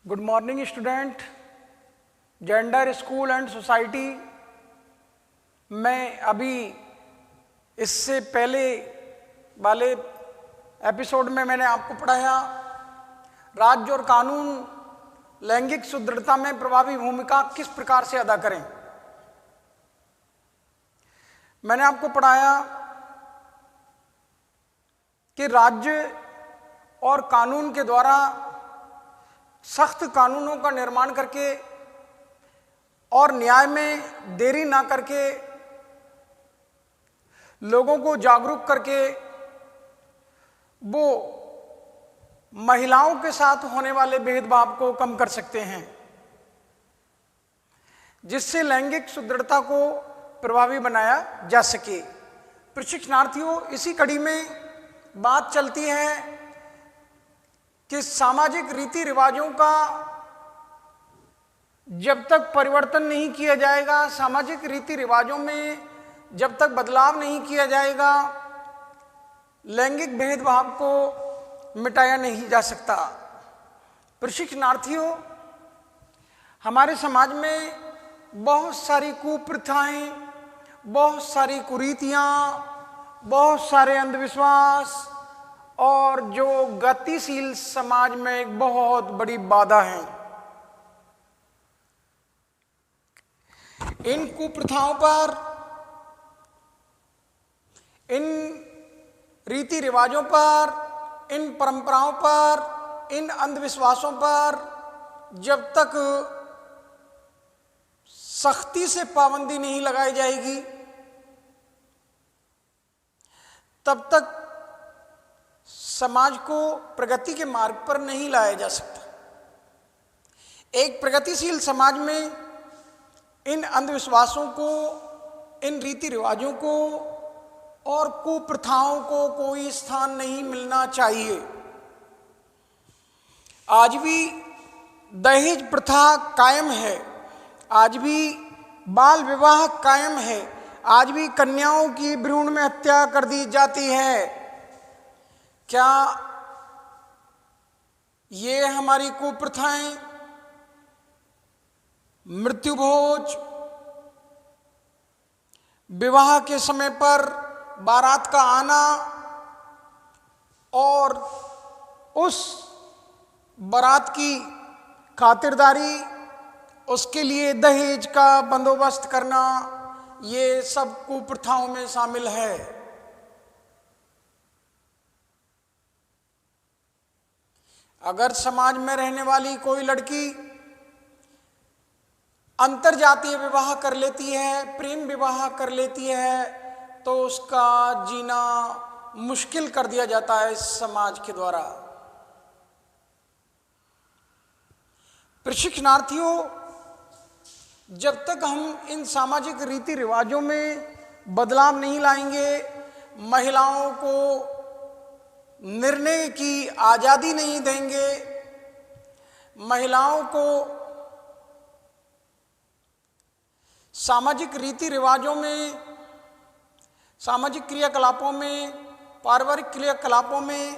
Good morning student, gender school and society. मैं अभी इससे पहले वाले एपिसोड में मैंने आपको पढ़ाया राज्य और कानून लैंगिक सुदृढ़ता में प्रभावी भूमिका किस प्रकार से अदा करें। मैंने आपको पढ़ाया कि राज्य और कानून के द्वारा सख्त कानूनों का निर्माण करके और न्याय में देरी ना करके लोगों को जागरूक करके वो महिलाओं के साथ होने वाले भेदभाव को कम कर सकते हैं, जिससे लैंगिक सुदृढ़ता को प्रभावी बनाया जा सके। प्रशिक्षणार्थियों, इसी कड़ी में बात चलती है कि सामाजिक रीति रिवाजों का जब तक परिवर्तन नहीं किया जाएगा, सामाजिक रीति रिवाजों में जब तक बदलाव नहीं किया जाएगा, लैंगिक भेदभाव को मिटाया नहीं जा सकता। प्रशिक्षणार्थियों, हमारे समाज में बहुत सारी कुप्रथाएं, बहुत सारी कुरीतियां, बहुत सारे अंधविश्वास और जो गतिशील समाज में एक बहुत बड़ी बाधा है। इन कुप्रथाओं पर, इन रीति रिवाजों पर, इन परंपराओं पर, इन अंधविश्वासों पर जब तक सख्ती से पाबंदी नहीं लगाई जाएगी, तब तक समाज को प्रगति के मार्ग पर नहीं लाया जा सकता। एक प्रगतिशील समाज में इन अंधविश्वासों को, इन रीति रिवाजों को और कुप्रथाओं को कोई स्थान नहीं मिलना चाहिए। आज भी दहेज प्रथा कायम है, आज भी बाल विवाह कायम है, आज भी कन्याओं की भ्रूण में हत्या कर दी जाती है। क्या ये हमारी कुप्रथाएं, मृत्युभोज, विवाह के समय पर बारात का आना और उस बारात की खातिरदारी, उसके लिए दहेज का बंदोबस्त करना, ये सब कुप्रथाओं में शामिल है। अगर समाज में रहने वाली कोई लड़की अंतरजातीय विवाह कर लेती है, प्रेम विवाह कर लेती है, तो उसका जीना मुश्किल कर दिया जाता है इस समाज के द्वारा। प्रशिक्षणार्थियों, जब तक हम इन सामाजिक रीति रिवाजों में बदलाव नहीं लाएंगे, महिलाओं को निर्णय की आज़ादी नहीं देंगे, महिलाओं को सामाजिक रीति रिवाजों में, सामाजिक क्रियाकलापों में, पारिवारिक क्रियाकलापों में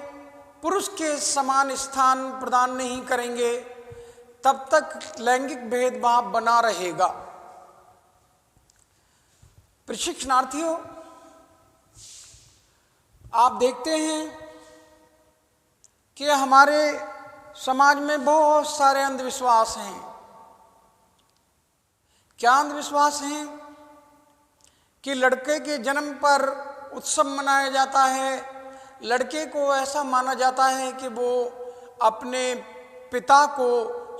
पुरुष के समान स्थान प्रदान नहीं करेंगे, तब तक लैंगिक भेदभाव बना रहेगा। प्रशिक्षणार्थियों, आप देखते हैं कि हमारे समाज में बहुत सारे अंधविश्वास हैं। क्या अंधविश्वास हैं? कि लड़के के जन्म पर उत्सव मनाया जाता है, लड़के को ऐसा माना जाता है कि वो अपने पिता को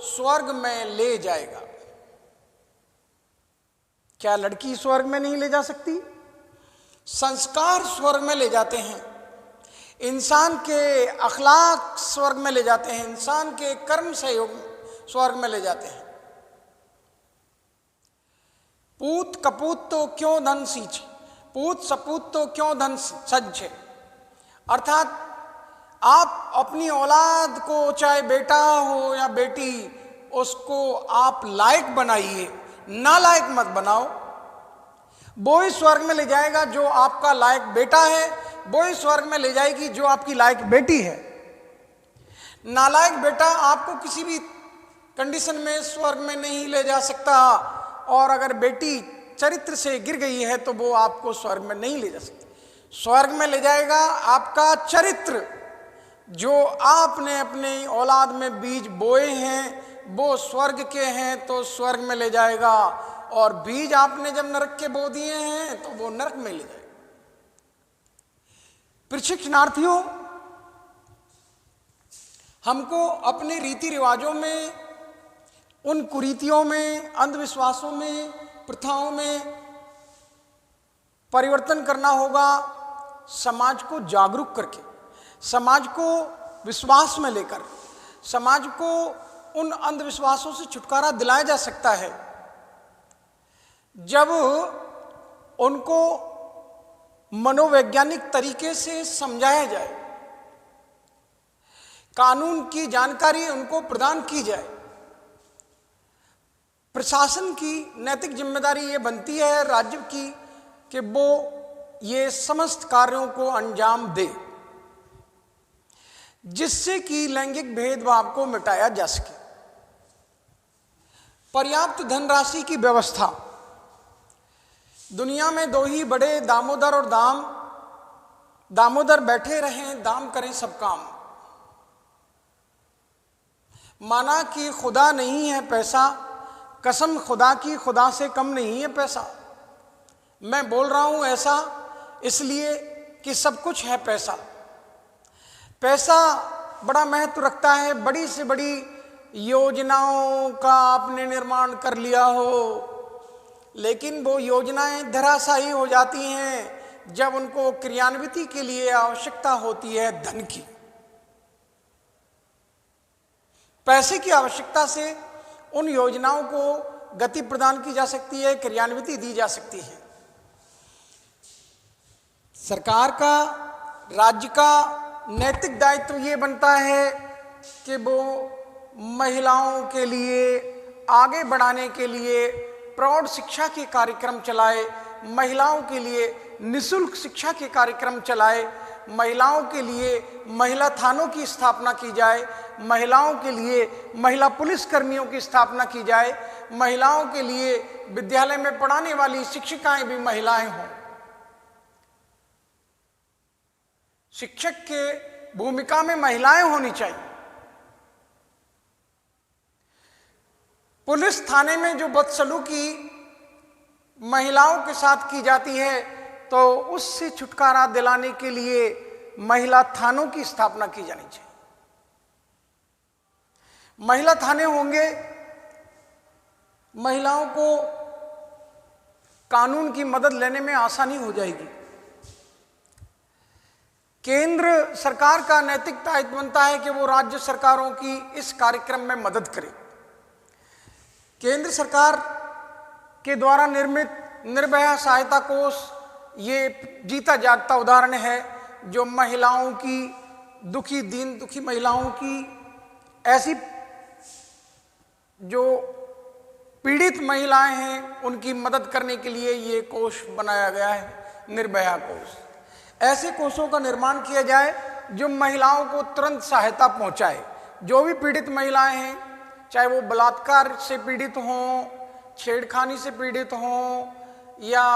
स्वर्ग में ले जाएगा। क्या लड़की स्वर्ग में नहीं ले जा सकती? संस्कार स्वर्ग में ले जाते हैं, इंसान के अखलाक स्वर्ग में ले जाते हैं, इंसान के कर्म सहयोग स्वर्ग में ले जाते हैं। पूत कपूत तो क्यों धन सींचे, पूत सपूत तो क्यों धन सज्जे। अर्थात आप अपनी औलाद को, चाहे बेटा हो या बेटी, उसको आप लायक बनाइए, नालायक मत बनाओ। वो ही स्वर्ग में ले जाएगा जो आपका लायक बेटा है, वो ही स्वर्ग में ले जाएगी जो आपकी लायक बेटी है। नालायक बेटा आपको किसी भी कंडीशन में स्वर्ग में नहीं ले जा सकता, और अगर बेटी चरित्र से गिर गई है तो वो आपको स्वर्ग में नहीं ले जा सकती। स्वर्ग में ले जाएगा आपका चरित्र। जो आपने अपने औलाद में बीज बोए हैं वो स्वर्ग के हैं तो स्वर्ग में ले जाएगा, और बीज आपने जब नरक के बो दिए हैं तो वो नरक में ले जाएगा। प्रशिक्षणार्थियों, हमको अपने रीति रिवाजों में, उन कुरीतियों में, अंधविश्वासों में, प्रथाओं में परिवर्तन करना होगा। समाज को जागरूक करके, समाज को विश्वास में लेकर, समाज को उन अंधविश्वासों से छुटकारा दिलाया जा सकता है जब उनको मनोवैज्ञानिक तरीके से समझाया जाए, कानून की जानकारी उनको प्रदान की जाए। प्रशासन की नैतिक जिम्मेदारी ये बनती है राज्य की कि वो ये समस्त कार्यों को अंजाम दे जिससे कि लैंगिक भेदभाव को मिटाया जा सके। पर्याप्त धनराशि की व्यवस्था। दुनिया में दो ही बड़े दामोदर और दाम। दामोदर बैठे रहें, दाम करें सब काम। माना कि खुदा नहीं है पैसा, कसम खुदा की खुदा से कम नहीं है पैसा। मैं बोल रहा हूं ऐसा इसलिए कि सब कुछ है पैसा। पैसा बड़ा महत्व रखता है। बड़ी से बड़ी योजनाओं का आपने निर्माण कर लिया हो, लेकिन वो योजनाएं धराशायी हो जाती हैं जब उनको क्रियान्विति के लिए आवश्यकता होती है धन की। पैसे की आवश्यकता से उन योजनाओं को गति प्रदान की जा सकती है, क्रियान्विति दी जा सकती है। सरकार का, राज्य का नैतिक दायित्व ये बनता है कि वो महिलाओं के लिए आगे बढ़ाने के लिए प्रौढ़ शिक्षा के कार्यक्रम चलाए, महिलाओं के लिए निःशुल्क शिक्षा के कार्यक्रम चलाए, महिलाओं के लिए महिला थानों की स्थापना की जाए, महिलाओं के लिए महिला पुलिस कर्मियों की स्थापना की जाए, महिलाओं के लिए विद्यालय में पढ़ाने वाली शिक्षिकाएं भी महिलाएं हों। शिक्षक के भूमिका में महिलाएं होनी चाहिए। पुलिस थाने में जो बदसलूकी महिलाओं के साथ की जाती है तो उससे छुटकारा दिलाने के लिए महिला थानों की स्थापना की जानी चाहिए। महिला थाने होंगे, महिलाओं को कानून की मदद लेने में आसानी हो जाएगी। केंद्र सरकार का नैतिक दायित्व बनता है कि वो राज्य सरकारों की इस कार्यक्रम में मदद करे। केंद्र सरकार के द्वारा निर्मित निर्भया सहायता कोष ये जीता जागता उदाहरण है जो महिलाओं की, दुखी दीन दुखी महिलाओं की, ऐसी जो पीड़ित महिलाएं हैं उनकी मदद करने के लिए ये कोष बनाया गया है, निर्भया कोष। ऐसे कोषों का निर्माण किया जाए जो महिलाओं को तुरंत सहायता पहुंचाए। जो भी पीड़ित महिलाएं हैं, चाहे वो बलात्कार से पीड़ित हों, छेड़खानी से पीड़ित हों, या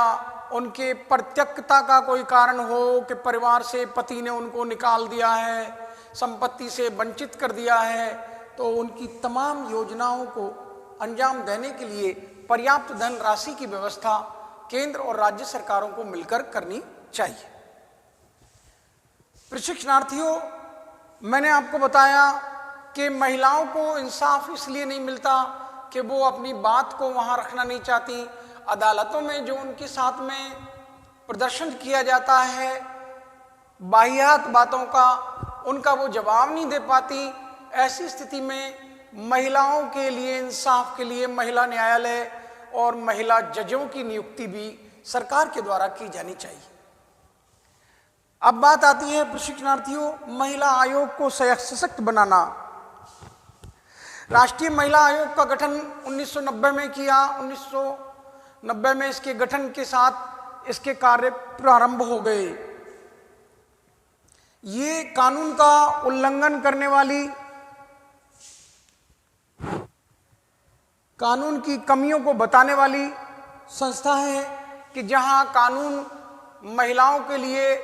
उनके परित्यक्तता का कोई कारण हो कि परिवार से पति ने उनको निकाल दिया है, संपत्ति से वंचित कर दिया है, तो उनकी तमाम योजनाओं को अंजाम देने के लिए पर्याप्त धन राशि की व्यवस्था केंद्र और राज्य सरकारों को मिलकर करनी चाहिए। प्रशिक्षणार्थियों, मैंने आपको बताया कि महिलाओं को इंसाफ इसलिए नहीं मिलता कि वो अपनी बात को वहाँ रखना नहीं चाहती। अदालतों में जो उनके साथ में प्रदर्शन किया जाता है बाहियात बातों का, उनका वो जवाब नहीं दे पाती। ऐसी स्थिति में महिलाओं के लिए इंसाफ के लिए महिला न्यायालय और महिला जजों की नियुक्ति भी सरकार के द्वारा की जानी चाहिए। अब बात आती है प्रशिक्षणार्थियों, महिला आयोग को सशक्त बनाना। राष्ट्रीय महिला आयोग का गठन 1990 में किया। 1990 में इसके गठन के साथ इसके कार्य प्रारंभ हो गए। ये कानून का उल्लंघन करने वाली कानून की कमियों को बताने वाली संस्था है कि जहां कानून महिलाओं के लिए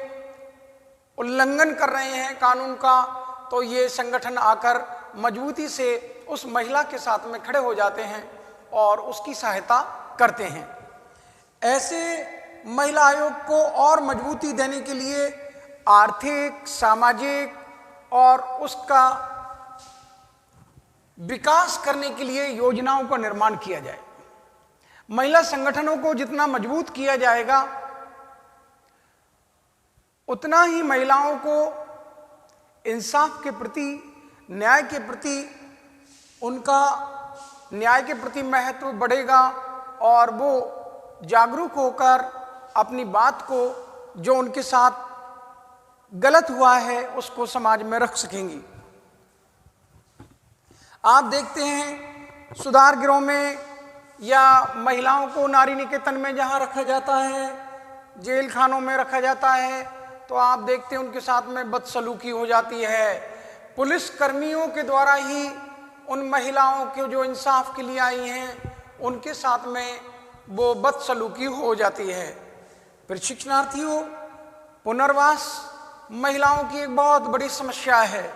उल्लंघन कर रहे हैं कानून का, तो ये संगठन आकर मजबूती से उस महिला के साथ में खड़े हो जाते हैं और उसकी सहायता करते हैं। ऐसे महिला आयोग को और मजबूती देने के लिए आर्थिक, सामाजिक और उसका विकास करने के लिए योजनाओं का निर्माण किया जाए। महिला संगठनों को जितना मजबूत किया जाएगा उतना ही महिलाओं को इंसाफ के प्रति, न्याय के प्रति, उनका न्याय के प्रति महत्व बढ़ेगा और वो जागरूक होकर अपनी बात को, जो उनके साथ गलत हुआ है, उसको समाज में रख सकेंगी। आप देखते हैं सुधार गृहों में या महिलाओं को नारी निकेतन में जहां रखा जाता है, जेल खानों में रखा जाता है, तो आप देखते हैं उनके साथ में बदसलूकी हो जाती है। पुलिस कर्मियों के द्वारा ही उन महिलाओं के जो इंसाफ के लिए आई हैं उनके साथ में वो बदसलूकी हो जाती है। प्रशिक्षणार्थियों, पुनर्वास महिलाओं की एक बहुत बड़ी समस्या है,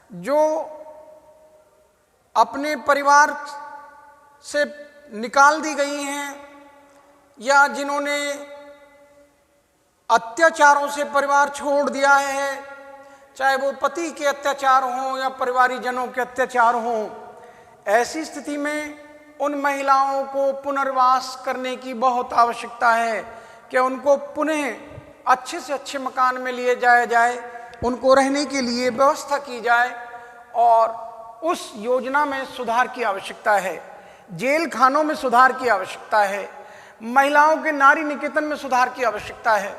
जो अपने परिवार से निकाल दी गई हैं या जिन्होंने अत्याचारों से परिवार छोड़ दिया है, चाहे वो पति के अत्याचार हों या परिवारीजनों के अत्याचार हों। ऐसी स्थिति में उन महिलाओं को पुनर्वास करने की बहुत आवश्यकता है कि उनको पुनः अच्छे से अच्छे मकान में लिए जाया जाए, उनको रहने के लिए व्यवस्था की जाए और उस योजना में सुधार की आवश्यकता है। जेल खानों में सुधार की आवश्यकता है, महिलाओं के नारी निकेतन में सुधार की आवश्यकता है।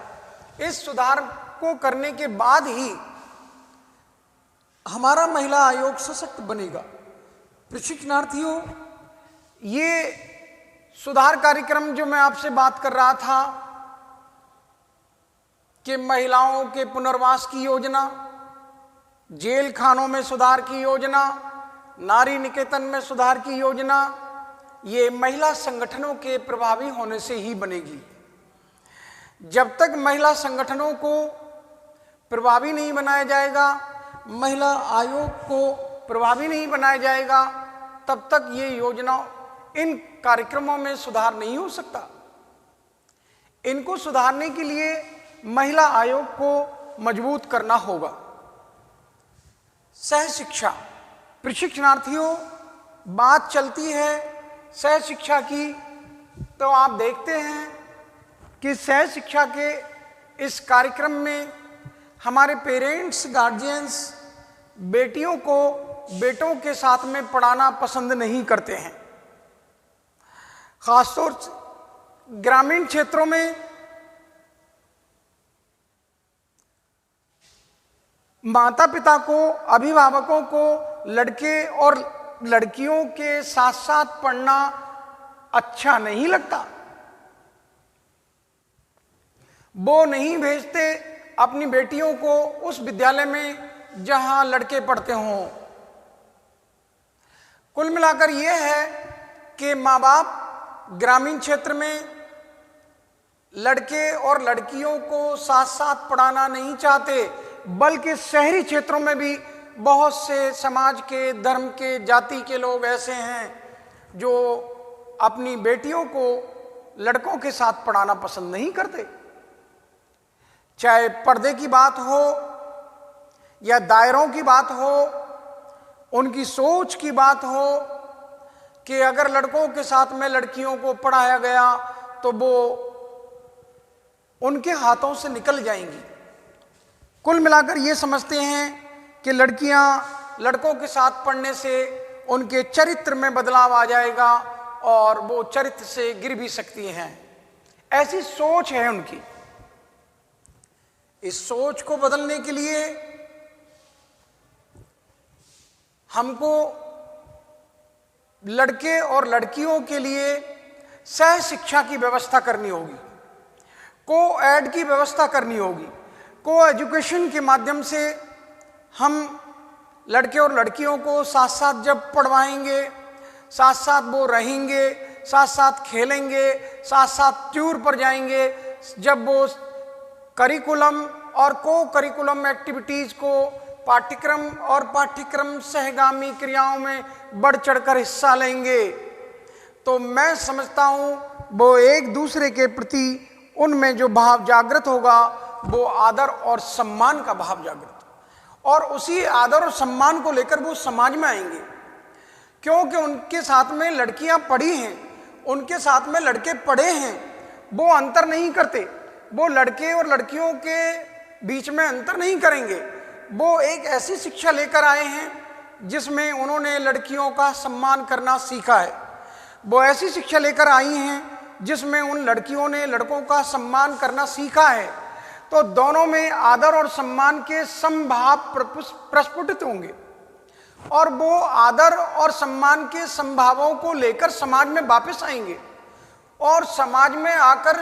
इस सुधार को करने के बाद ही हमारा महिला आयोग सशक्त बनेगा। प्रशिक्षणार्थियों, ये सुधार कार्यक्रम जो मैं आपसे बात कर रहा था कि महिलाओं के पुनर्वास की योजना, जेल खानों में सुधार की योजना, नारी निकेतन में सुधार की योजना, ये महिला संगठनों के प्रभावी होने से ही बनेगी। जब तक महिला संगठनों को प्रभावी नहीं बनाया जाएगा, महिला आयोग को प्रभावी नहीं बनाया जाएगा, तब तक ये योजना, इन कार्यक्रमों में सुधार नहीं हो सकता। इनको सुधारने के लिए महिला आयोग को मजबूत करना होगा। सह शिक्षा, प्रशिक्षणार्थियों, बात चलती है सह शिक्षा की, तो आप देखते हैं कि सह शिक्षा के इस कार्यक्रम में हमारे पेरेंट्स, गार्जियंस बेटियों को बेटों के साथ में पढ़ाना पसंद नहीं करते हैं। खासतौर से ग्रामीण क्षेत्रों में माता पिता को, अभिभावकों को लड़के और लड़कियों के साथ साथ पढ़ना अच्छा नहीं लगता। वो नहीं भेजते अपनी बेटियों को उस विद्यालय में जहां लड़के पढ़ते हों। कुल मिलाकर यह है कि माँ बाप ग्रामीण क्षेत्र में लड़के और लड़कियों को साथ साथ पढ़ाना नहीं चाहते, बल्कि शहरी क्षेत्रों में भी बहुत से समाज के, धर्म के, जाति के लोग ऐसे हैं जो अपनी बेटियों को लड़कों के साथ पढ़ाना पसंद नहीं करते। चाहे पर्दे की बात हो या दायरों की बात हो, उनकी सोच की बात हो कि अगर लड़कों के साथ में लड़कियों को पढ़ाया गया तो वो उनके हाथों से निकल जाएंगी। कुल मिलाकर ये समझते हैं कि लड़कियां लड़कों के साथ पढ़ने से उनके चरित्र में बदलाव आ जाएगा और वो चरित्र से गिर भी सकती हैं। ऐसी सोच है उनकी। इस सोच को बदलने के लिए हमको लड़के और लड़कियों के लिए सह शिक्षा की व्यवस्था करनी होगी, को एड की व्यवस्था करनी होगी। को एजुकेशन के माध्यम से हम लड़के और लड़कियों को साथ साथ जब पढ़वाएंगे साथ साथ वो रहेंगे, साथ साथ खेलेंगे, साथ साथ टूर पर जाएंगे। जब वो करिकुलम और को करिकुलम एक्टिविटीज़ को, पाठ्यक्रम और पाठ्यक्रम सहगामी क्रियाओं में बढ़ चढ़कर हिस्सा लेंगे, तो मैं समझता हूँ वो एक दूसरे के प्रति उनमें जो भाव जागृत होगा वो आदर और सम्मान का भाव जागृत, और उसी आदर और सम्मान को लेकर वो समाज में आएंगे। क्योंकि उनके साथ में लड़कियां पढ़ी हैं, उनके साथ में लड़के पढ़े हैं, वो अंतर नहीं करते, वो लड़के और लड़कियों के बीच में अंतर नहीं करेंगे। वो एक ऐसी शिक्षा लेकर आए हैं जिसमें उन्होंने लड़कियों का सम्मान करना सीखा है। वो ऐसी शिक्षा लेकर आई हैं जिसमें उन लड़कियों ने लड़कों का सम्मान करना सीखा है। तो दोनों में आदर और सम्मान के समभाव प्रस्फुटित होंगे, और वो आदर और सम्मान के समभावों को लेकर समाज में वापस आएंगे, और समाज में आकर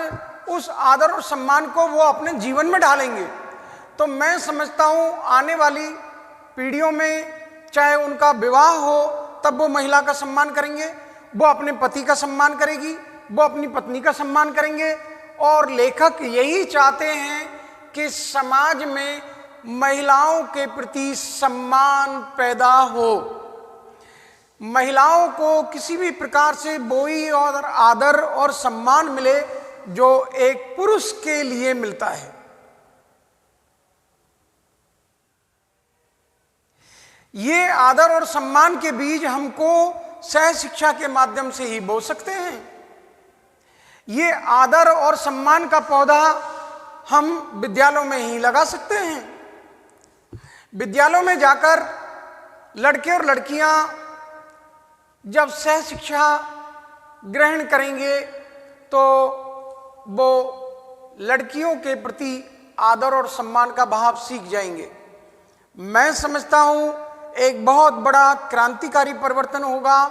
उस आदर और सम्मान को वो अपने जीवन में ढालेंगे। तो मैं समझता हूँ आने वाली पीढ़ियों में चाहे उनका विवाह हो तब वो महिला का सम्मान करेंगे, वो अपने पति का सम्मान करेगी, वो अपनी पत्नी का सम्मान करेंगे। और लेखक यही चाहते हैं कि समाज में महिलाओं के प्रति सम्मान पैदा हो, महिलाओं को किसी भी प्रकार से वही और आदर और सम्मान मिले जो एक पुरुष के लिए मिलता है। ये आदर और सम्मान के बीज हमको सह शिक्षा के माध्यम से ही बो सकते हैं। ये आदर और सम्मान का पौधा हम विद्यालयों में ही लगा सकते हैं। विद्यालयों में जाकर लड़के और लड़कियां जब सह शिक्षा ग्रहण करेंगे तो वो लड़कियों के प्रति आदर और सम्मान का भाव सीख जाएंगे। मैं समझता हूं एक बहुत बड़ा क्रांतिकारी परिवर्तन होगा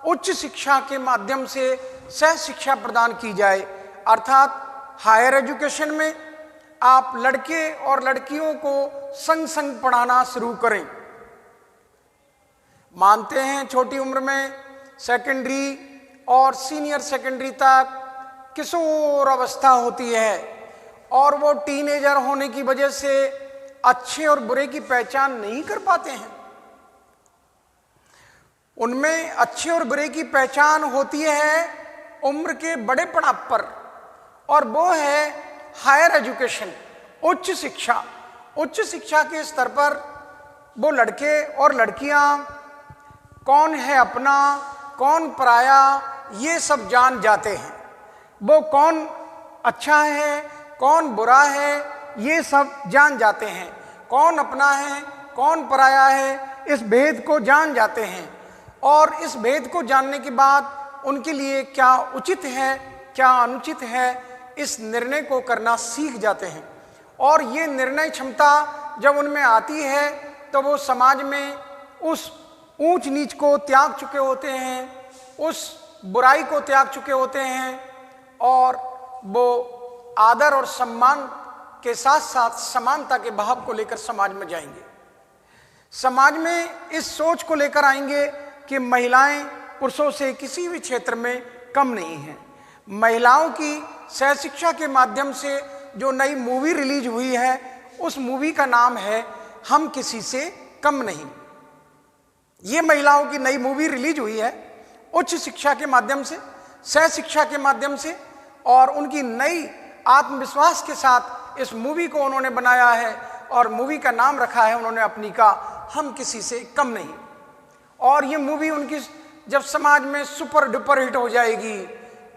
उच्च शिक्षा के माध्यम से सह शिक्षा प्रदान की जाए, अर्थात हायर एजुकेशन में आप लड़के और लड़कियों को संग संग पढ़ाना शुरू करें। मानते हैं छोटी उम्र में सेकेंडरी और सीनियर सेकेंडरी तक किशोर अवस्था होती है, और वो टीनेजर होने की वजह से अच्छे और बुरे की पहचान नहीं कर पाते हैं। उनमें अच्छे और बुरे की पहचान होती है उम्र के बड़े पड़ाव पर, और वो है हायर एजुकेशन, उच्च शिक्षा। उच्च शिक्षा के स्तर पर वो लड़के और लड़कियां कौन है अपना, कौन पराया, ये सब जान जाते हैं। वो कौन अच्छा है, कौन बुरा है, ये सब जान जाते हैं। कौन अपना है, कौन पराया है, इस भेद को जान जाते हैं। और इस भेद को जानने के बाद उनके लिए क्या उचित है, क्या अनुचित है, इस निर्णय को करना सीख जाते हैं। और ये निर्णय क्षमता जब उनमें आती है तो वो समाज में उस ऊंच नीच को त्याग चुके होते हैं, उस बुराई को त्याग चुके होते हैं, और वो आदर और सम्मान के साथ साथ समानता के भाव को लेकर समाज में जाएंगे। समाज में इस सोच को लेकर आएंगे कि महिलाएं पुरुषों से किसी भी क्षेत्र में कम नहीं हैं। महिलाओं की सह शिक्षा के माध्यम से जो नई मूवी रिलीज हुई है, उस मूवी का नाम है हम किसी से कम नहीं। ये महिलाओं की नई मूवी रिलीज हुई है उच्च शिक्षा के माध्यम से, सह शिक्षा के माध्यम से, और उनकी नई आत्मविश्वास के साथ इस मूवी को उन्होंने बनाया है, और मूवी का नाम रखा है उन्होंने अपनी का हम किसी से कम नहीं। और ये मूवी उनकी जब समाज में सुपर डुपर हिट हो जाएगी,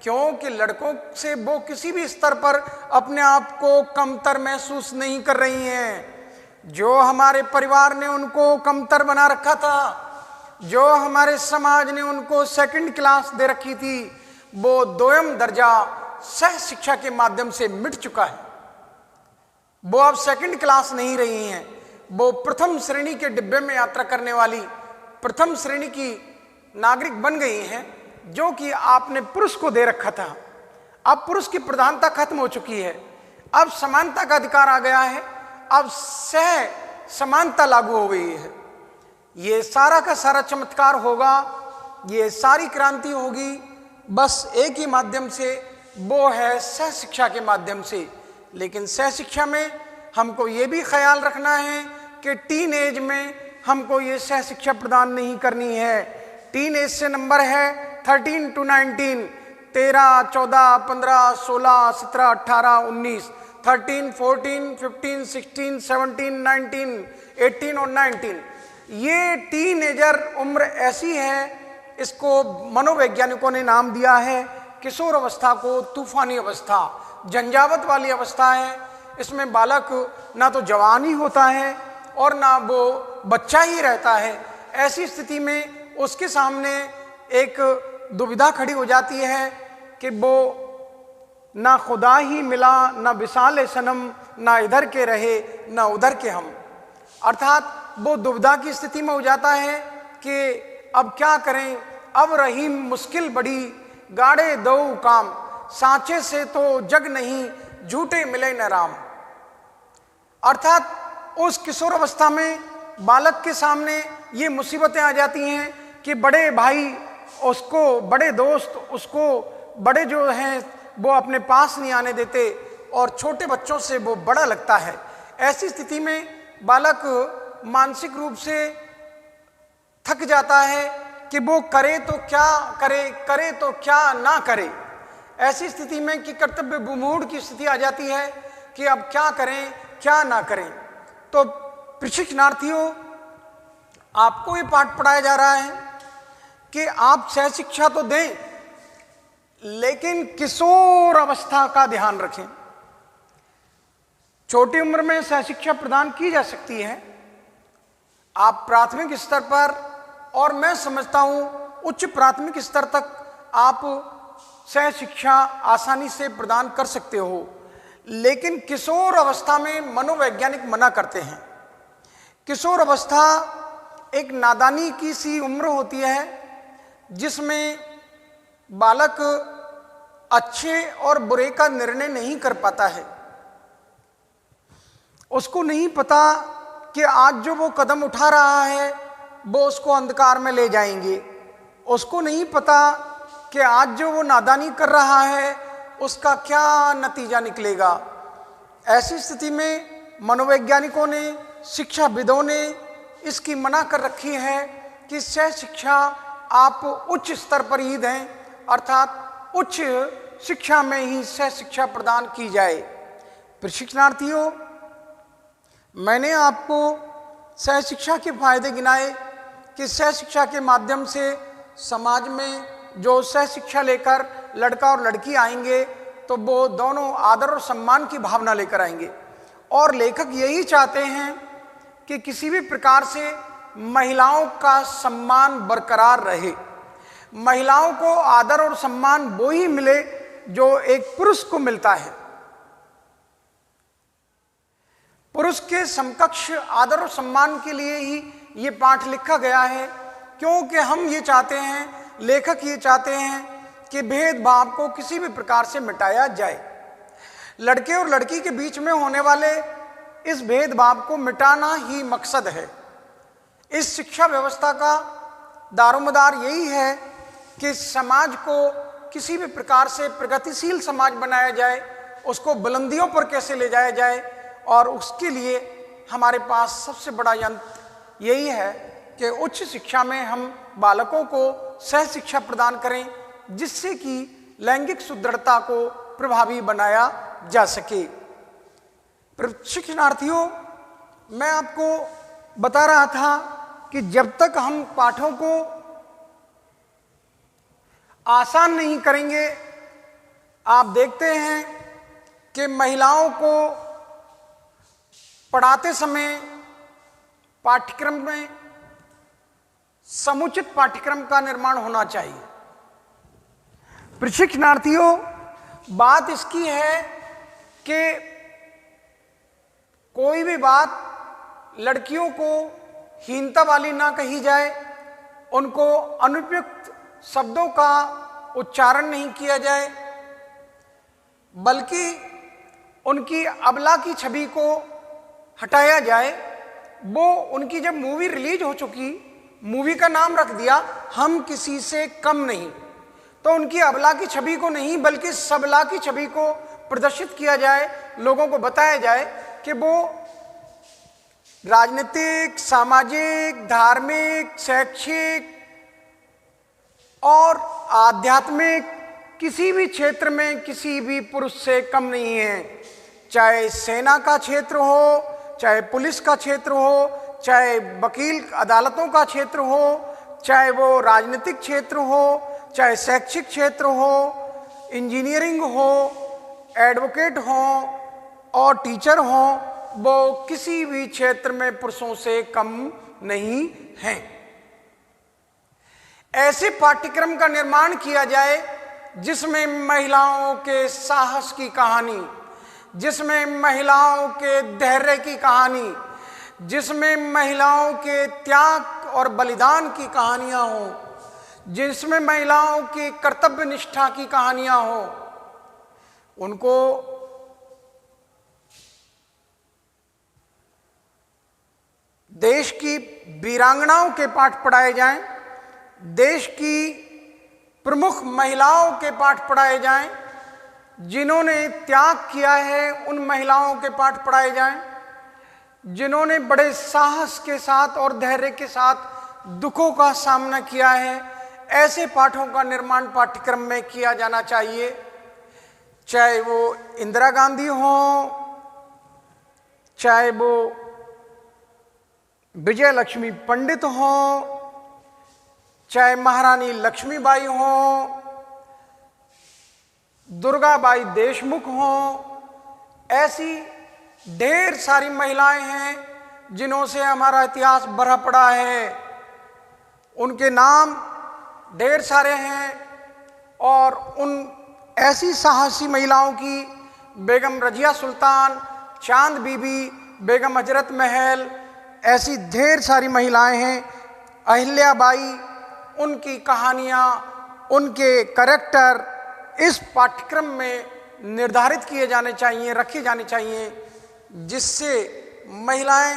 क्योंकि लड़कों से वो किसी भी स्तर पर अपने आप को कमतर महसूस नहीं कर रही हैं। जो हमारे परिवार ने उनको कमतर बना रखा था, जो हमारे समाज ने उनको सेकंड क्लास दे रखी थी, वो दोयम दर्जा सह शिक्षा के माध्यम से मिट चुका है। वो अब सेकंड क्लास नहीं रही हैं, वो प्रथम श्रेणी के डिब्बे में यात्रा करने वाली प्रथम श्रेणी की नागरिक बन गई हैं, जो कि आपने पुरुष को दे रखा था। अब पुरुष की प्रधानता खत्म हो चुकी है, अब समानता का अधिकार आ गया है, अब सह समानता लागू हो गई है। ये सारा का सारा चमत्कार होगा ये सारी क्रांति होगी बस एक ही माध्यम से, वो है सह शिक्षा के माध्यम से। लेकिन सह शिक्षा में हमको ये भी ख्याल रखना है कि टीन एज में हमको ये सह शिक्षा प्रदान नहीं करनी है। टीन एज से नंबर है 13 to 19, 13, 14, 15, 16, 17, 18, 19, 13, 14, 15, 16, 17, 19, 18 और 19। ये टीनेजर उम्र ऐसी है, इसको मनोवैज्ञानिकों ने नाम दिया है किशोर अवस्था को, तूफानी अवस्था, झंझावत वाली अवस्था है। इसमें बालक ना तो जवान ही होता है और ना वो बच्चा ही रहता है। ऐसी स्थिति में उसके सामने एक दुविधा खड़ी हो जाती है कि वो ना खुदा ही मिला, ना विशाल सनम, ना इधर के रहे ना उधर के हम। अर्थात वो दुविधा की स्थिति में हो जाता है कि अब क्या करें, अब रही मुश्किल बड़ी, गाड़े दो काम, सांचे से तो जग नहीं, झूठे मिले न राम। अर्थात उस किशोर अवस्था में बालक के सामने ये मुसीबतें आ जाती हैं कि बड़े भाई उसको, बड़े दोस्त उसको, बड़े जो हैं वो अपने पास नहीं आने देते और छोटे बच्चों से वो बड़ा लगता है। ऐसी स्थिति में बालक मानसिक रूप से थक जाता है कि वो करे तो क्या करे, करे तो क्या ना करे। ऐसी स्थिति में कि कर्तव्य विमूढ़ की स्थिति आ जाती है कि अब क्या करें क्या ना करें। तो प्रशिक्षणार्थियों, आपको ये पाठ पढ़ाया जा रहा है कि आप सह शिक्षा तो दें, लेकिन किशोर अवस्था का ध्यान रखें। छोटी उम्र में सह शिक्षा प्रदान की जा सकती है, आप प्राथमिक स्तर पर और मैं समझता हूं उच्च प्राथमिक स्तर तक आप सह शिक्षा आसानी से प्रदान कर सकते हो। लेकिन किशोर अवस्था में मनोवैज्ञानिक मना करते हैं। किशोर अवस्था एक नादानी की सी उम्र होती है जिसमें बालक अच्छे और बुरे का निर्णय नहीं कर पाता है। उसको नहीं पता कि आज जो वो कदम उठा रहा है वो उसको अंधकार में ले जाएंगे। उसको नहीं पता कि आज जो वो नादानी कर रहा है उसका क्या नतीजा निकलेगा। ऐसी स्थिति में मनोवैज्ञानिकों ने, शिक्षाविदों ने इसकी मना कर रखी है कि सह शिक्षा आप उच्च स्तर पर ही दें, अर्थात उच्च शिक्षा में ही सह शिक्षा प्रदान की जाए। प्रशिक्षणार्थियों, मैंने आपको सह शिक्षा के फायदे गिनाए कि सह शिक्षा के माध्यम से समाज में जो सह शिक्षा लेकर लड़का और लड़की आएंगे तो वो दोनों आदर और सम्मान की भावना लेकर आएंगे। और लेखक यही चाहते हैं कि किसी भी प्रकार से महिलाओं का सम्मान बरकरार रहे, महिलाओं को आदर और सम्मान वो ही मिले जो एक पुरुष को मिलता है। पुरुष के समकक्ष आदर और सम्मान के लिए ही ये पाठ लिखा गया है, क्योंकि हम ये चाहते हैं, लेखक ये चाहते हैं कि भेदभाव को किसी भी प्रकार से मिटाया जाए। लड़के और लड़की के बीच में होने वाले इस भेदभाव को मिटाना ही मकसद है। इस शिक्षा व्यवस्था का दारोमदार यही है कि समाज को किसी भी प्रकार से प्रगतिशील समाज बनाया जाए, उसको बुलंदियों पर कैसे ले जाया जाए, और उसके लिए हमारे पास सबसे बड़ा यंत्र यही है कि उच्च शिक्षा में हम बालकों को सह शिक्षा प्रदान करें, जिससे कि लैंगिक सुदृढ़ता को प्रभावी बनाया जा सके। प्रशिक्षणार्थियों, मैं आपको बता रहा था कि जब तक हम पाठों को आसान नहीं करेंगे, आप देखते हैं कि महिलाओं को पढ़ाते समय पाठ्यक्रम में समुचित पाठ्यक्रम का निर्माण होना चाहिए। प्रशिक्षणार्थियों, बात इसकी है कि कोई भी बात लड़कियों को हीनता वाली ना कही जाए, उनको अनुपयुक्त शब्दों का उच्चारण नहीं किया जाए, बल्कि उनकी अबला की छवि को हटाया जाए। वो उनकी जब मूवी रिलीज हो चुकी मूवी का नाम रख दिया हम किसी से कम नहीं, तो उनकी अबला की छवि को नहीं बल्कि सबला की छवि को प्रदर्शित किया जाए, लोगों को बताया जाए कि वो राजनीतिक, सामाजिक, धार्मिक, शैक्षिक और आध्यात्मिक किसी भी क्षेत्र में किसी भी पुरुष से कम नहीं है। चाहे सेना का क्षेत्र हो, चाहे पुलिस का क्षेत्र हो, चाहे वकील अदालतों का क्षेत्र हो, चाहे वो राजनीतिक क्षेत्र हो, चाहे शैक्षिक क्षेत्र हो, इंजीनियरिंग हो, एडवोकेट हो और टीचर हो, वो किसी भी क्षेत्र में पुरुषों से कम नहीं हैं। ऐसे पाठ्यक्रम का निर्माण किया जाए जिसमें महिलाओं के साहस की कहानी, जिसमें महिलाओं के धैर्य की कहानी, जिसमें महिलाओं के त्याग और बलिदान की कहानियां हों, जिसमें महिलाओं की कर्तव्य निष्ठा की कहानियां हों, उनको देश की वीरांगनाओं के पाठ पढ़ाए जाएं, देश की प्रमुख महिलाओं के पाठ पढ़ाए जाएं, जिन्होंने त्याग किया है उन महिलाओं के पाठ पढ़ाए जाएं, जिन्होंने बड़े साहस के साथ और धैर्य के साथ दुखों का सामना किया है, ऐसे पाठों का निर्माण पाठ्यक्रम में किया जाना चाहिए। चाहे वो इंदिरा गांधी हो, चाहे वो विजय लक्ष्मी पंडित हो, चाहे महारानी लक्ष्मीबाई हो, दुर्गाबाई देशमुख हो, ऐसी ढेर सारी महिलाएं हैं जिन्हों से हमारा इतिहास भरा पड़ा है। उनके नाम ढेर सारे हैं और उन ऐसी साहसी महिलाओं की बेगम रजिया सुल्तान, चांद बीबी, बेगम हजरत महल, ऐसी ढेर सारी महिलाएं हैं, अहिल्याबाई, उनकी कहानियाँ, उनके करैक्टर इस पाठ्यक्रम में निर्धारित किए जाने चाहिए, रखे जाने चाहिए, जिससे महिलाएं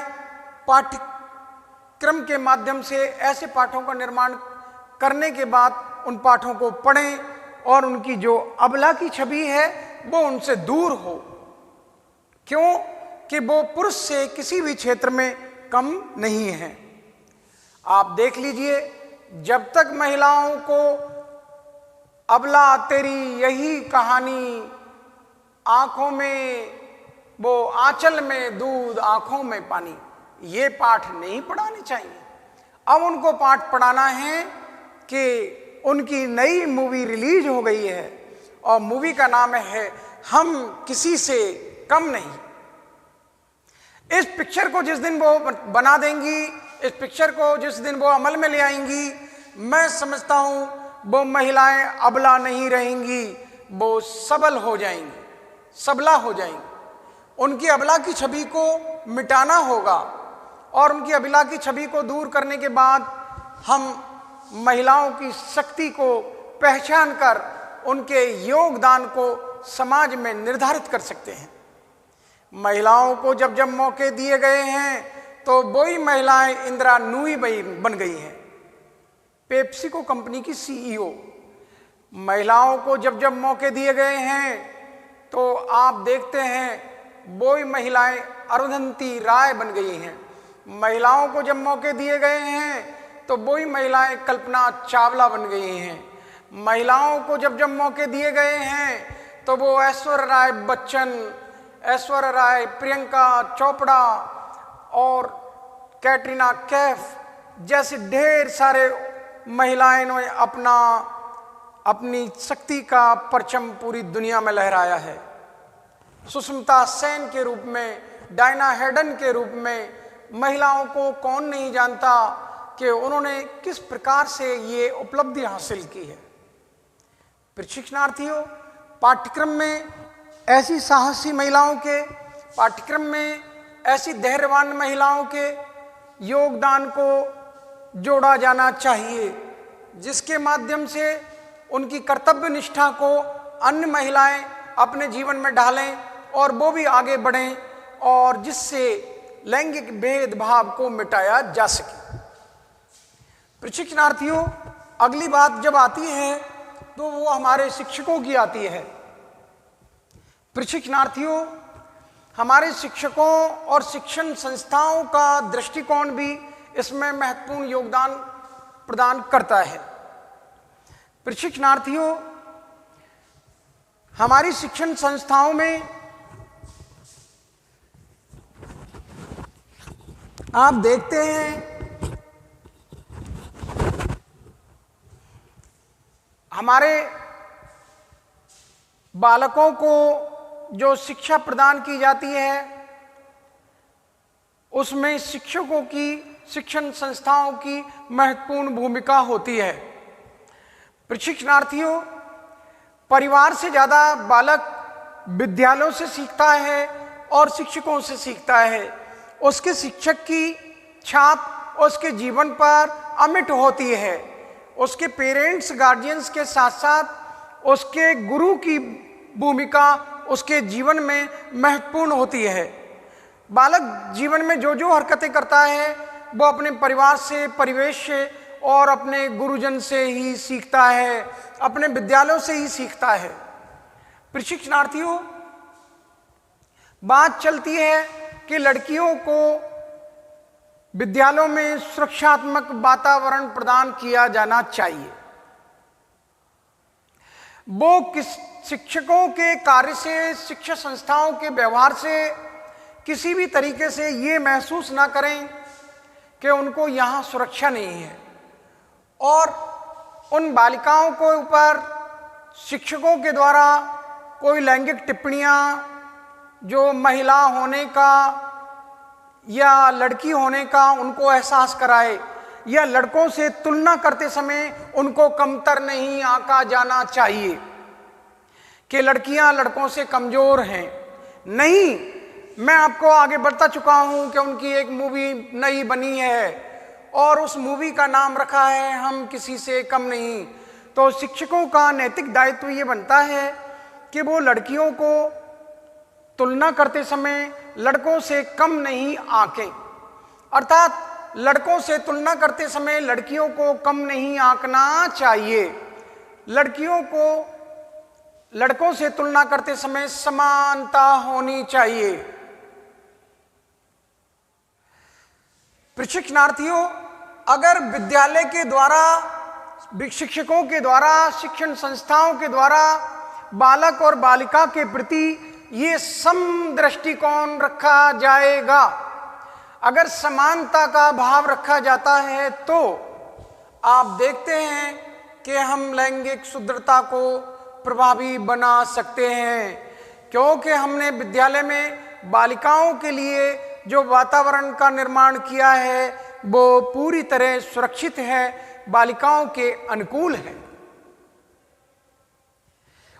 पाठ्यक्रम के माध्यम से ऐसे पाठों का निर्माण करने के बाद उन पाठों को पढ़ें और उनकी जो अबला की छवि है वो उनसे दूर हो। क्यों? कि वो पुरुष से किसी भी क्षेत्र में कम नहीं है। आप देख लीजिए, जब तक महिलाओं को अबला तेरी यही कहानी, आंखों में वो आंचल में दूध, आंखों में पानी, ये पाठ नहीं पढ़ाने चाहिए। अब उनको पाठ पढ़ाना है कि उनकी नई मूवी रिलीज हो गई है और मूवी का नाम है हम किसी से कम नहीं। इस पिक्चर को जिस दिन वो बना देंगी, इस पिक्चर को जिस दिन वो अमल में ले आएंगी, मैं समझता हूं वो महिलाएं अबला नहीं रहेंगी, वो सबल हो जाएंगी, सबला हो जाएंगी। उनकी अबला की छवि को मिटाना होगा और उनकी अबला की छवि को दूर करने के बाद हम महिलाओं की शक्ति को पहचान कर उनके योगदान को समाज में निर्धारित कर सकते हैं। महिलाओं को जब जब मौके दिए गए हैं तो वही महिलाएं इंदिरा नूई बन गई हैं, पेप्सिको कंपनी की सीईओ। महिलाओं को जब जब मौके दिए गए हैं तो आप देखते हैं वही महिलाएं अरुंधति राय बन गई हैं। महिलाओं को जब मौके दिए गए हैं तो वही महिलाएं कल्पना चावला बन गई हैं। महिलाओं को जब जब मौके दिए गए हैं तो वो ऐश्वर्या राय बच्चन, ऐश्वर्या राय, प्रियंका चोपड़ा और कैटरीना कैफ जैसे ढेर सारे महिलाएं ने अपनी शक्ति का परचम पूरी दुनिया में लहराया है। सुष्मिता सेन के रूप में, डायना हेडन के रूप में महिलाओं को कौन नहीं जानता कि उन्होंने किस प्रकार से ये उपलब्धि हासिल की है। प्रशिक्षणार्थियों, पाठ्यक्रम में ऐसी साहसी महिलाओं के, पाठ्यक्रम में ऐसी धैर्यवान महिलाओं के योगदान को जोड़ा जाना चाहिए, जिसके माध्यम से उनकी कर्तव्य निष्ठा को अन्य महिलाएं अपने जीवन में ढालें और वो भी आगे बढ़ें और जिससे लैंगिक भेदभाव को मिटाया जा सके। प्रशिक्षणार्थियों, अगली बात जब आती है तो वो हमारे शिक्षकों की आती है। प्रशिक्षणार्थियों, हमारे शिक्षकों और शिक्षण संस्थाओं का दृष्टिकोण भी इसमें महत्वपूर्ण योगदान प्रदान करता है। प्रशिक्षणार्थियों, हमारी शिक्षण संस्थाओं में आप देखते हैं हमारे बालकों को जो शिक्षा प्रदान की जाती है उसमें शिक्षकों की, शिक्षण संस्थाओं की महत्वपूर्ण भूमिका होती है। प्रशिक्षणार्थियों, परिवार से ज़्यादा बालक विद्यालयों से सीखता है और शिक्षकों से सीखता है। उसके शिक्षक की छाप उसके जीवन पर अमिट होती है। उसके पेरेंट्स, गार्जियंस के साथ साथ उसके गुरु की भूमिका उसके जीवन में महत्वपूर्ण होती है। बालक जीवन में जो जो हरकतें करता है वो अपने परिवार से, परिवेश से और अपने गुरुजन से ही सीखता है, अपने विद्यालयों से ही सीखता है। प्रशिक्षणार्थियों, बात चलती है कि लड़कियों को विद्यालयों में सुरक्षात्मक वातावरण प्रदान किया जाना चाहिए। वो किस शिक्षकों के कार्य से, शिक्षा संस्थाओं के व्यवहार से किसी भी तरीके से ये महसूस ना करें कि उनको यहाँ सुरक्षा नहीं है, और उन बालिकाओं के ऊपर शिक्षकों के द्वारा कोई लैंगिक टिप्पणियाँ जो महिला होने का या लड़की होने का उनको एहसास कराए, या लड़कों से तुलना करते समय उनको कमतर नहीं आंका जाना चाहिए कि लड़कियां लड़कों से कमजोर हैं। नहीं, मैं आपको आगे बढ़ता चुका हूं कि उनकी एक मूवी नई बनी है और उस मूवी का नाम रखा है हम किसी से कम नहीं। तो शिक्षकों का नैतिक दायित्व ये बनता है कि वो लड़कियों को तुलना करते समय लड़कों से कम नहीं आंकें, अर्थात लड़कों से तुलना करते समय लड़कियों को कम नहीं आंकना चाहिए। लड़कियों को लड़कों से तुलना करते समय समानता होनी चाहिए। प्रशिक्षणार्थियों, अगर विद्यालय के द्वारा, शिक्षकों के द्वारा, शिक्षण संस्थाओं के द्वारा बालक और बालिका के प्रति ये सम दृष्टिकोण रखा जाएगा, अगर समानता का भाव रखा जाता है, तो आप देखते हैं कि हम लैंगिक शुद्धता को प्रभावी बना सकते हैं, क्योंकि हमने विद्यालय में बालिकाओं के लिए जो वातावरण का निर्माण किया है वो पूरी तरह सुरक्षित है, बालिकाओं के अनुकूल है।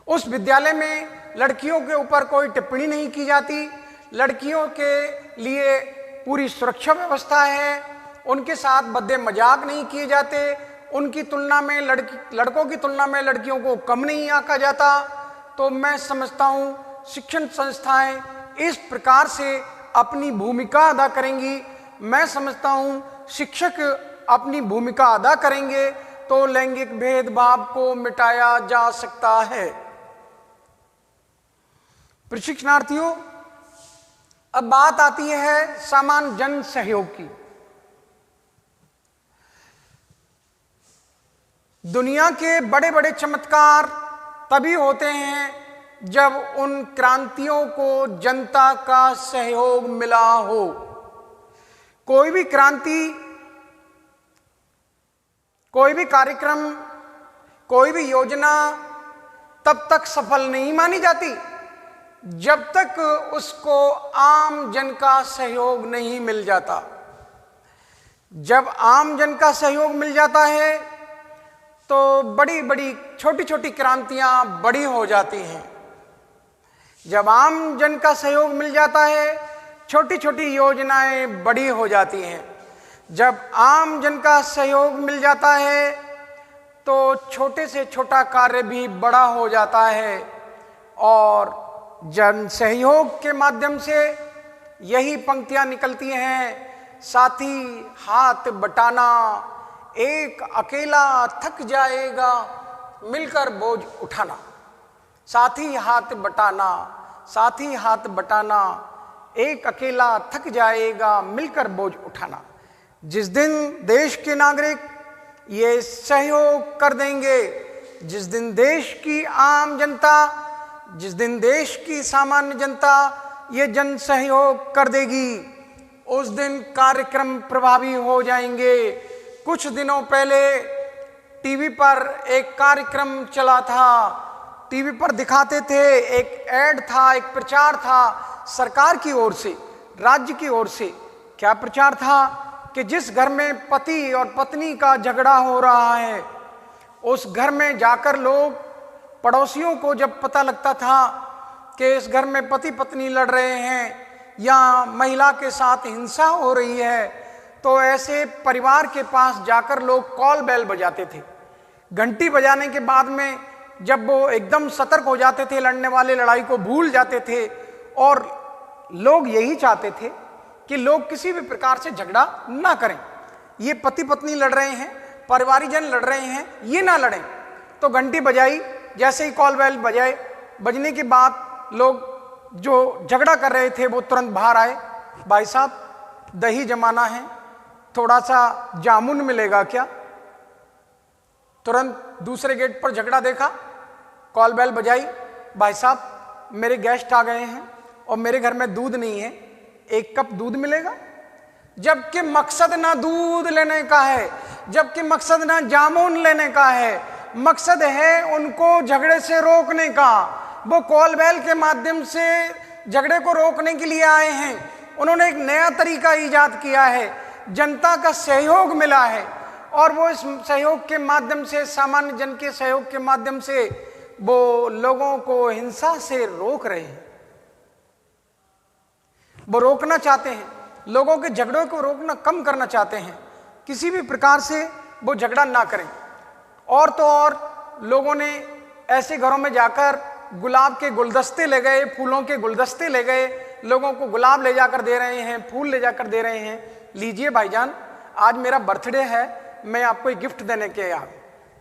उस विद्यालय में लड़कियों के ऊपर कोई टिप्पणी नहीं की जाती, लड़कियों के लिए पूरी सुरक्षा व्यवस्था है, उनके साथ भद्दे मजाक नहीं किए जाते, उनकी तुलना में लड़कों की तुलना में लड़कियों को कम नहीं आंका जाता। तो मैं समझता हूँ शिक्षण संस्थाएं इस प्रकार से अपनी भूमिका अदा करेंगी। मैं समझता हूँ शिक्षक अपनी भूमिका अदा करेंगे तो लैंगिक भेदभाव को मिटाया जा सकता है। प्रशिक्षणार्थियों, अब बात आती है सामान्य जन सहयोग की। दुनिया के बड़े बड़े चमत्कार तभी होते हैं जब उन क्रांतियों को जनता का सहयोग मिला हो। कोई भी क्रांति, कोई भी कार्यक्रम, कोई भी योजना तब तक सफल नहीं मानी जाती जब तक उसको आम जन का सहयोग नहीं मिल जाता। जब आम जन का सहयोग मिल जाता है तो बड़ी बड़ी छोटी छोटी क्रांतियां बड़ी हो जाती हैं। जब आम जन का सहयोग मिल जाता है छोटी छोटी योजनाएं बड़ी हो जाती हैं। जब आम जन का सहयोग मिल जाता है तो छोटे से छोटा कार्य भी बड़ा हो जाता है। और जन सहयोग के माध्यम से यही पंक्तियां निकलती हैं, साथी हाथ बटाना, एक अकेला थक जाएगा मिलकर बोझ उठाना, साथी हाथ बटाना, साथी हाथ बटाना, एक अकेला थक जाएगा मिलकर बोझ उठाना। जिस दिन देश के नागरिक ये सहयोग कर देंगे, जिस दिन देश की आम जनता, जिस दिन देश की सामान्य जनता ये जन सहयोग कर देगी, उस दिन कार्यक्रम प्रभावी हो जाएंगे। कुछ दिनों पहले टीवी पर एक कार्यक्रम चला था, टीवी पर दिखाते थे, एक ऐड था, एक प्रचार था सरकार की ओर से, राज्य की ओर से। क्या प्रचार था कि जिस घर में पति और पत्नी का झगड़ा हो रहा है, उस घर में जाकर लोग, पड़ोसियों को जब पता लगता था कि इस घर में पति पत्नी लड़ रहे हैं या महिला के साथ हिंसा हो रही है, तो ऐसे परिवार के पास जाकर लोग कॉल बेल बजाते थे। घंटी बजाने के बाद में जब वो एकदम सतर्क हो जाते थे, लड़ने वाले लड़ाई को भूल जाते थे, और लोग यही चाहते थे कि लोग किसी भी प्रकार से झगड़ा ना करें। ये पति पत्नी लड़ रहे हैं, परिवारीजन लड़ रहे हैं, ये ना लड़ें। तो घंटी बजाई, जैसे ही कॉल बेल बजाए, बजने के बाद लोग जो झगड़ा कर रहे थे वो तुरंत बाहर आए। भाई साहब दही जमाना है, थोड़ा सा जामुन मिलेगा क्या? तुरंत दूसरे गेट पर झगड़ा देखा, कॉल बेल बजाई, भाई साहब मेरे गेस्ट आ गए हैं और मेरे घर में दूध नहीं है, एक कप दूध मिलेगा? जबकि मकसद ना दूध लेने का है, जबकि मकसद ना जामुन लेने का है, मकसद है उनको झगड़े से रोकने का। वो कॉल बेल के माध्यम से झगड़े को रोकने के लिए आए हैं। उन्होंने एक नया तरीका इजाद किया है, जनता का सहयोग मिला है, और वो इस सहयोग के माध्यम से, सामान्य जन के सहयोग के माध्यम से वो लोगों को हिंसा से रोक रहे हैं। वो रोकना चाहते हैं, लोगों के झगड़ों को रोकना, कम करना चाहते हैं, किसी भी प्रकार से वो झगड़ा ना करें। और तो और लोगों ने ऐसे घरों में जाकर गुलाब के गुलदस्ते ले गए, फूलों के गुलदस्ते ले गए, लोगों को गुलाब ले जाकर दे रहे हैं, फूल ले जाकर दे रहे हैं, लीजिए भाईजान आज मेरा बर्थडे है, मैं आपको एक गिफ्ट देने के आया।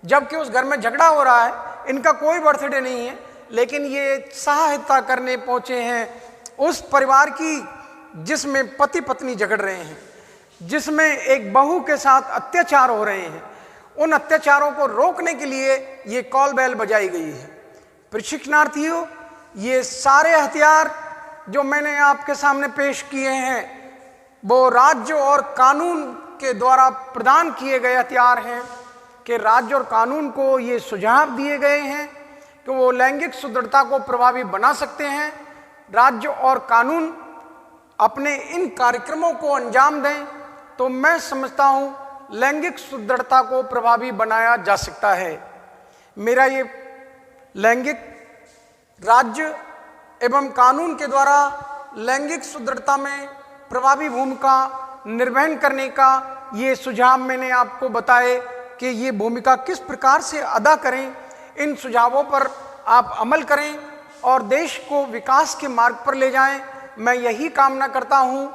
जबकि उस घर में झगड़ा हो रहा है, इनका कोई बर्थडे नहीं है, लेकिन ये सहायता करने पहुंचे हैं उस परिवार की जिसमें पति पत्नी झगड़ रहे हैं, जिसमें एक बहू के साथ अत्याचार हो रहे हैं। उन अत्याचारों को रोकने के लिए ये कॉल बेल बजाई गई है। प्रशिक्षणार्थियों, ये सारे हथियार जो मैंने आपके सामने पेश किए हैं वो राज्य और कानून के द्वारा प्रदान किए गए हथियार हैं, कि राज्य और कानून को ये सुझाव दिए गए हैं कि वो लैंगिक सुदृढ़ता को प्रभावी बना सकते हैं। राज्य और कानून अपने इन कार्यक्रमों को अंजाम दें तो मैं समझता हूँ लैंगिक सुदृढ़ता को प्रभावी बनाया जा सकता है। मेरा ये लैंगिक राज्य एवं कानून के द्वारा लैंगिक सुदृढ़ता में प्रभावी भूमिका निर्वहन करने का ये सुझाव मैंने आपको बताए कि ये भूमिका किस प्रकार से अदा करें। इन सुझावों पर आप अमल करें और देश को विकास के मार्ग पर ले जाएं, मैं यही कामना करता हूं।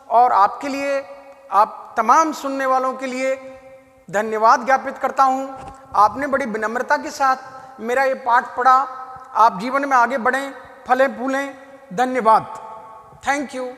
और आपके लिए, आप तमाम सुनने वालों के लिए धन्यवाद ज्ञापित करता हूं। आपने बड़ी विनम्रता के साथ मेरा ये पाठ पढ़ा। आप जीवन में आगे बढ़ें, फलें फूलें। धन्यवाद। Thank you.